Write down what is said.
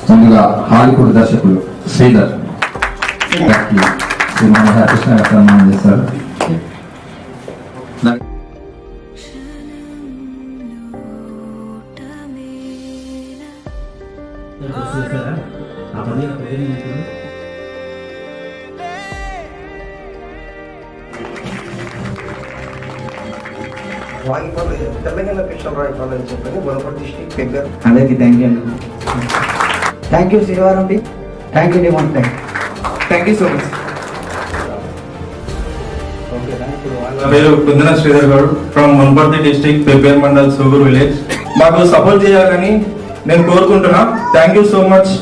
ముందుగా హాలీవుడ్ దర్శకులు శ్రీధర్ కృష్ణ గారు సన్మానం చేస్తారు. తెలంగాణ కృష్ణరావు కాలేజ్ చెప్పని వనపర్తి డిస్ట్రిక్ట్ పెగ్గర్. అందరికీ థ్యాంక్ యూ అండి. థ్యాంక్ యూ శ్రీవారం పి. థ్యాంక్ యూ డిమాండ్. Thank you so much. నా పేరు Kundana Sridhar Goud from Wanaparthy district Pebbair mandal Sugur village. మాకు సపోర్ట్ చేయాలని నేను కోరుకుంటున్నా. Thank you so much.